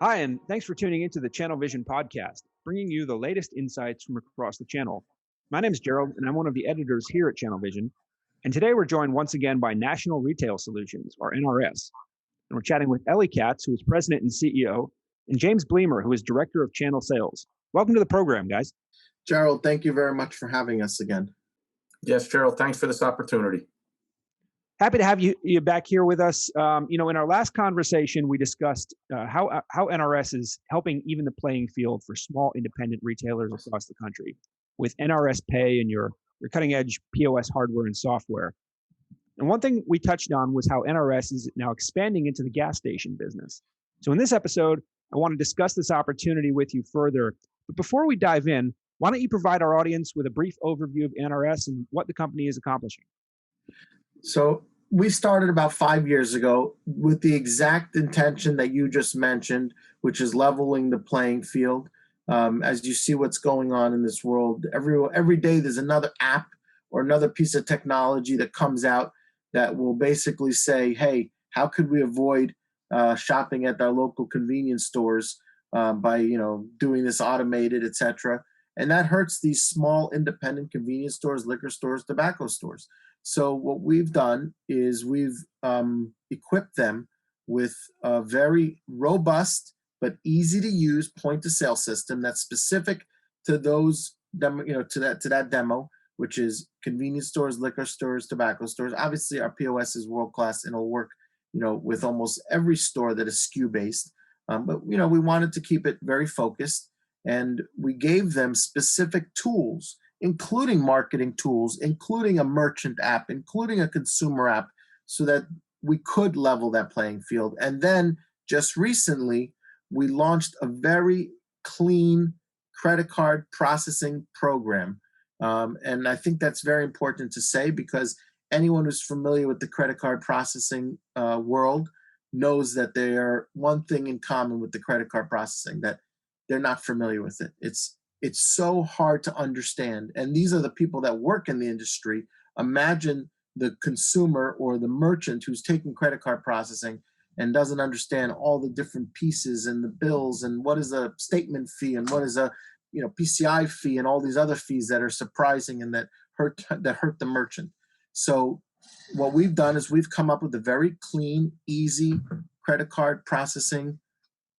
Hi, and thanks for tuning into the ChannelVision podcast, bringing you the latest insights from across the channel. My name is Gerald, and I'm one of the editors here at ChannelVision. And today we're joined once again by National Retail Solutions, or NRS. And we're chatting with Ellie Katz, who is president and CEO, and James Bleemer, who is director of channel sales. Welcome to the program, guys. Gerald, thank you very much for having us again. Yes, Gerald, thanks for this opportunity. Happy to have you back here with us. In our last conversation, we discussed how NRS is helping even the playing field for small independent retailers across the country with NRS Pay and your cutting edge POS hardware and software. And one thing we touched on was how NRS is now expanding into the gas station business. So in this episode, I want to discuss this opportunity with you further. But before we dive in, why don't you provide our audience with a brief overview of NRS and what the company is accomplishing? So we started about 5 years ago with the exact intention that you just mentioned, which is leveling the playing field. As you see what's going on in this world, every day there's another app or another piece of technology that comes out that will basically say, hey, how could we avoid shopping at our local convenience stores by doing this automated, etc. And that hurts these small independent convenience stores, liquor stores, tobacco stores. So what we've done is we've equipped them with a very robust but easy to use point of sale system that's specific to those to that demo, which is convenience stores, liquor stores, tobacco stores. Obviously, our POS is world class and it'll work with almost every store that is SKU based. But we wanted to keep it very focused, and we gave them specific tools, including marketing tools, including a merchant app, including a consumer app, so that we could level that playing field. And then just recently, we launched a very clean credit card processing program. And I think that's very important to say, because anyone who's familiar with the credit card processing world knows that they're one thing in common with the credit card processing, that they're not familiar with it. It's so hard to understand. And these are the people that work in the industry. Imagine the consumer or the merchant who's taking credit card processing and doesn't understand all the different pieces and the bills and what is a statement fee and what is a PCI fee and all these other fees that are surprising and that hurt the merchant. So what we've done is we've come up with a very clean, easy credit card processing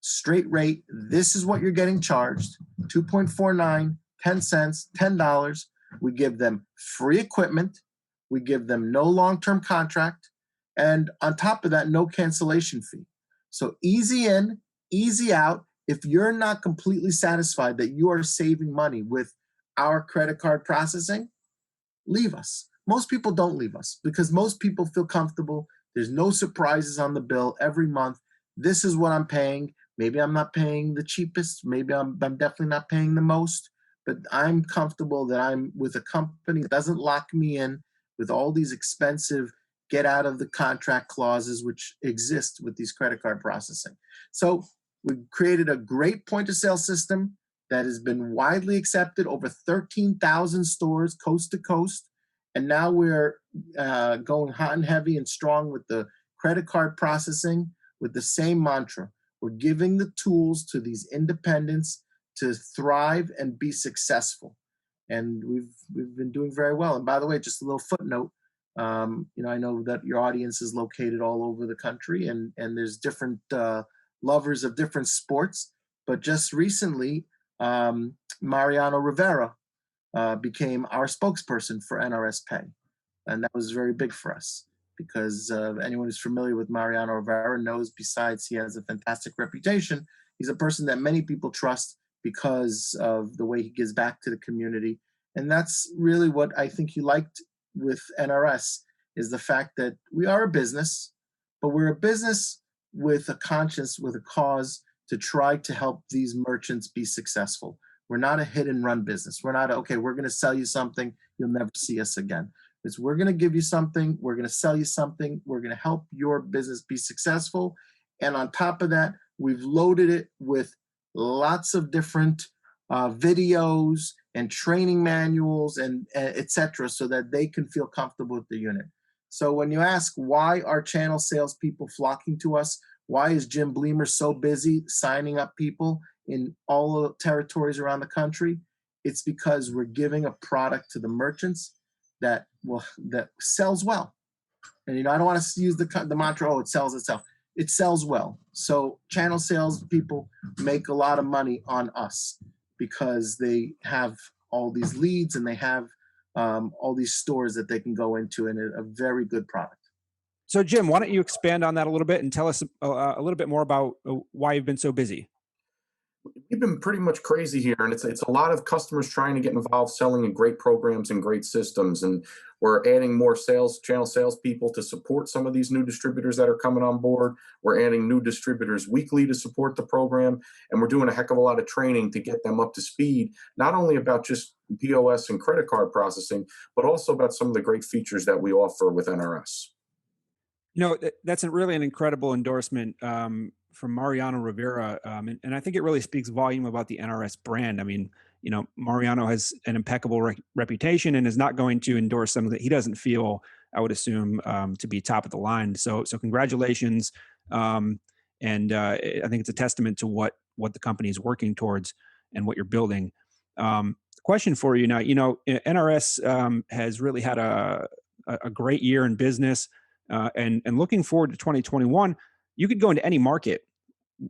straight rate. This is what you're getting charged: 2.49, 10 cents, $10. We give them free equipment. We give them no long-term contract. And on top of that, no cancellation fee. So easy in, easy out. If you're not completely satisfied that you are saving money with our credit card processing, leave us. Most people don't leave us because most people feel comfortable. There's no surprises on the bill every month. This is what I'm paying. Maybe I'm not paying the cheapest. Maybe I'm definitely not paying the most, but I'm comfortable that I'm with a company that doesn't lock me in with all these expensive get out of the contract clauses which exist with these credit card processing. So we've created a great point of sale system that has been widely accepted, over 13,000 stores coast to coast. And now we're going hot and heavy and strong with the credit card processing with the same mantra. We're giving the tools to these independents to thrive and be successful. And we've been doing very well. And by the way, just a little footnote, I know that your audience is located all over the country, and there's different lovers of different sports. But just recently, Mariano Rivera became our spokesperson for NRS Pay. And that was very big for us, because anyone who's familiar with Mariano Rivera knows, besides he has a fantastic reputation, he's a person that many people trust because of the way he gives back to the community. And that's really what I think he liked with NRS, is the fact that we are a business, but we're a business with a conscience, with a cause to try to help these merchants be successful. We're not a hit and run business. We're not, okay, we're going to sell you something, you'll never see us again. It's we're going to give you something, we're going to sell you something, we're going to help your business be successful. And on top of that, we've loaded it with lots of different videos and training manuals and et cetera, so that they can feel comfortable with the unit. So when you ask why are channel salespeople flocking to us, Why is Jim Bleemer so busy signing up people in all the territories around the country? It's because we're giving a product to the merchants that sells well. And I don't want to use the mantra, oh, it sells itself. It sells well. So channel sales people make a lot of money on us because they have all these leads and they have all these stores that they can go into, and a very good product. So, Jim, why don't you expand on that a little bit and tell us a little bit more about why you've been so busy? We've been pretty much crazy here, and it's a lot of customers trying to get involved, selling in great programs and great systems, and we're adding more channel salespeople to support some of these new distributors that are coming on board. We're adding new distributors weekly to support the program, and we're doing a heck of a lot of training to get them up to speed, not only about just POS and credit card processing, but also about some of the great features that we offer with NRS. That's really an incredible endorsement from Mariano Rivera, and I think it really speaks volume about the NRS brand. I mean, Mariano has an impeccable reputation and is not going to endorse something that he doesn't feel, I would assume, to be top of the line. So congratulations, and I think it's a testament to what the company is working towards and what you're building. Question for you now, NRS has really had a great year in business. And looking forward to 2021, you could go into any market.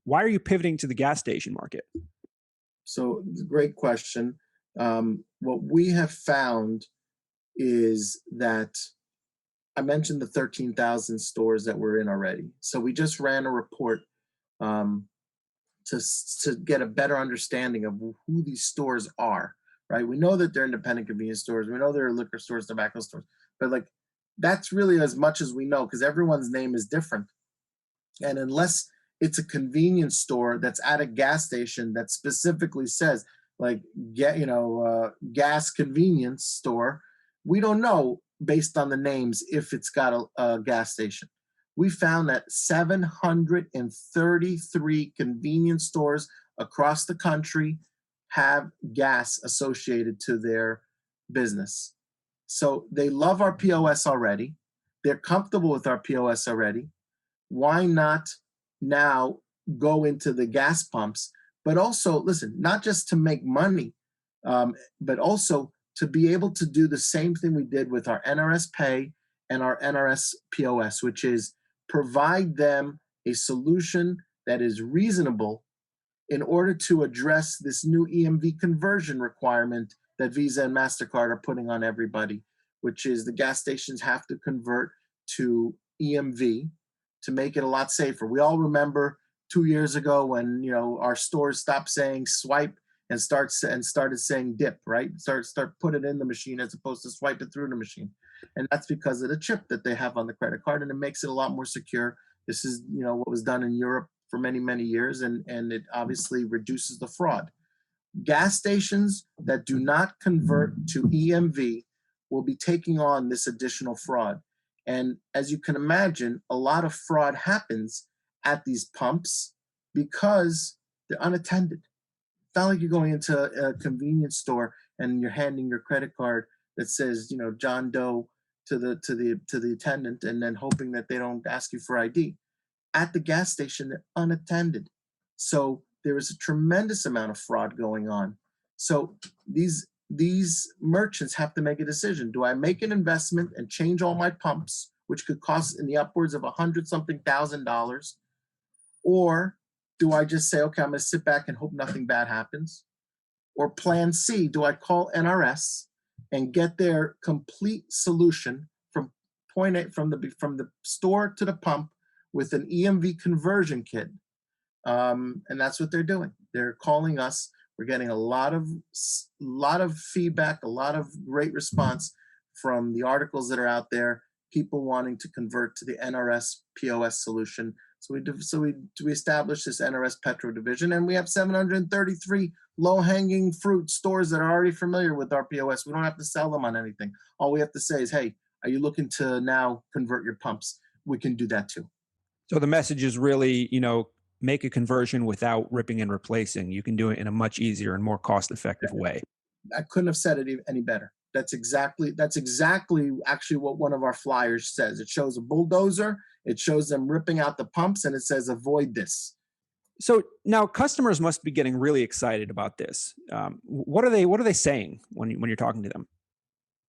Why are you pivoting to the gas station market? So it's a great question. What we have found is that I mentioned the 13,000 stores that we're in already. So we just ran a report to get a better understanding of who these stores are, right? We know that they're independent convenience stores. We know they're liquor stores, tobacco stores, but that's really as much as we know because everyone's name is different. And unless it's a convenience store that's at a gas station that specifically says gas convenience store, we don't know based on the names if it's got a gas station. We found that 733 convenience stores across the country have gas associated to their business. So they love our POS already. They're comfortable with our POS already. Why not now go into the gas pumps? But also, listen, not just to make money, but also to be able to do the same thing we did with our NRS Pay and our NRS POS, which is provide them a solution that is reasonable in order to address this new EMV conversion requirement that Visa and MasterCard are putting on everybody, which is the gas stations have to convert to EMV to make it a lot safer. We all remember 2 years ago when our stores stopped saying swipe and started saying dip, right? Start put it in the machine as opposed to swipe it through the machine. And that's because of the chip that they have on the credit card, and it makes it a lot more secure. This is what was done in Europe for many, many years, and it obviously reduces the fraud. Gas stations that do not convert to EMV will be taking on this additional fraud. And as you can imagine, a lot of fraud happens at these pumps because they're unattended. It's not like you're going into a convenience store and you're handing your credit card that says, John Doe to the attendant, and then hoping that they don't ask you for ID. At the gas station, they're unattended. So there is a tremendous amount of fraud going on. So these merchants have to make a decision. Do I make an investment and change all my pumps, which could cost in the upwards of $100-something thousand, or do I just say, okay, I'm going to sit back and hope nothing bad happens? Or plan C, do I call NRS and get their complete solution from point A, from the store to the pump with an EMV conversion kit? And that's what they're doing. They're calling us. We're getting a lot of feedback, a lot of great response from the articles that are out there, people wanting to convert to the NRS POS solution. So we established this NRS Petro division, and we have 733 low-hanging fruit stores that are already familiar with our POS. We don't have to sell them on anything. All we have to say is, hey, are you looking to now convert your pumps? We can do that too. So the message is really, make a conversion without ripping and replacing. You can do it in a much easier and more cost-effective way. I couldn't have said it any better. That's exactly actually what one of our flyers says. It shows a bulldozer It shows them ripping out the pumps and it says, avoid this. So now customers must be getting really excited about this. What are they saying when you're talking to them?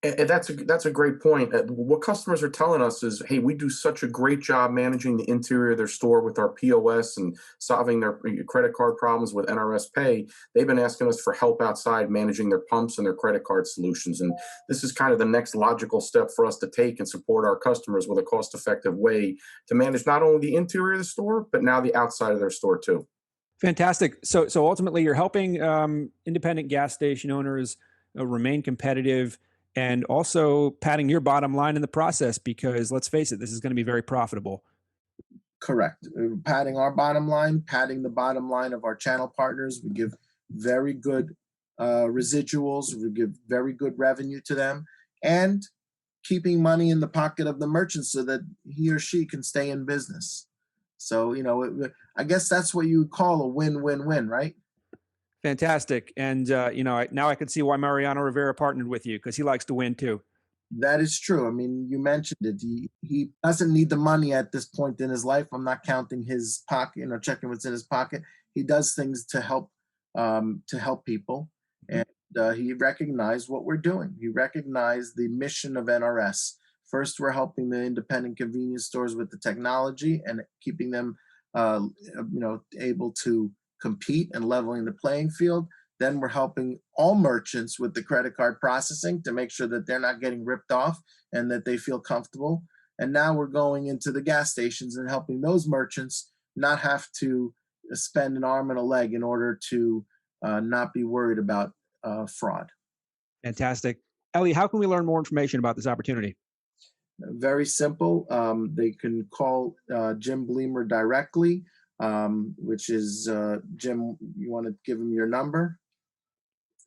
And that's a great point. What customers are telling us is, hey, we do such a great job managing the interior of their store with our POS and solving their credit card problems with NRS Pay. They've been asking us for help outside managing their pumps and their credit card solutions. And this is kind of the next logical step for us to take and support our customers with a cost-effective way to manage not only the interior of the store, but now the outside of their store too. Fantastic. So ultimately, you're helping independent gas station owners remain competitive, and also padding your bottom line in the process, because let's face it, this is going to be very profitable. Correct. Padding our bottom line, padding the bottom line of our channel partners. We give very good residuals. We give very good revenue to them, and keeping money in the pocket of the merchant so that he or she can stay in business. So, I guess that's what you would call a win-win-win, right? Fantastic. And, now I can see why Mariano Rivera partnered with you, because he likes to win too. That is true. I mean, you mentioned it. He doesn't need the money at this point in his life. I'm not counting his pocket, checking what's in his pocket. He does things to help people, and he recognized what we're doing. He recognized the mission of NRS. First, we're helping the independent convenience stores with the technology and keeping them, able to compete and leveling the playing field. Then we're helping all merchants with the credit card processing to make sure that they're not getting ripped off and that they feel comfortable. And now we're going into the gas stations and helping those merchants not have to spend an arm and a leg in order to not be worried about fraud. Fantastic. Ellie, how can we learn more information about this opportunity? Very simple. They can call Jim Bleemer directly, which is Jim. You want to give him your number?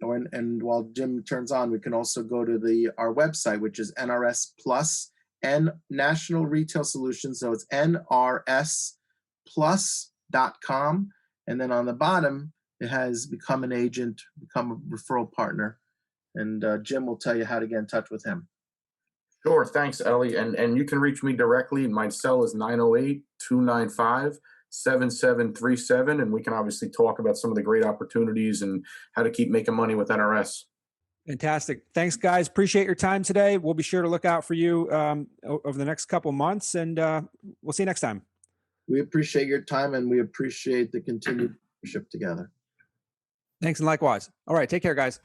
And while Jim turns on, we can also go to our website, which is NRS Plus and National Retail Solutions. So it's nrsplus.com. And then on the bottom, it has become an agent, become a referral partner. And Jim will tell you how to get in touch with him. Sure. Thanks, Ellie. And you can reach me directly. My cell is 908-295-7737. And we can obviously talk about some of the great opportunities and how to keep making money with NRS. Fantastic. Thanks, guys. Appreciate your time today. We'll be sure to look out for you over the next couple months, and we'll see you next time. We appreciate your time, and we appreciate the continued partnership together. Thanks, and likewise. All right. Take care, guys.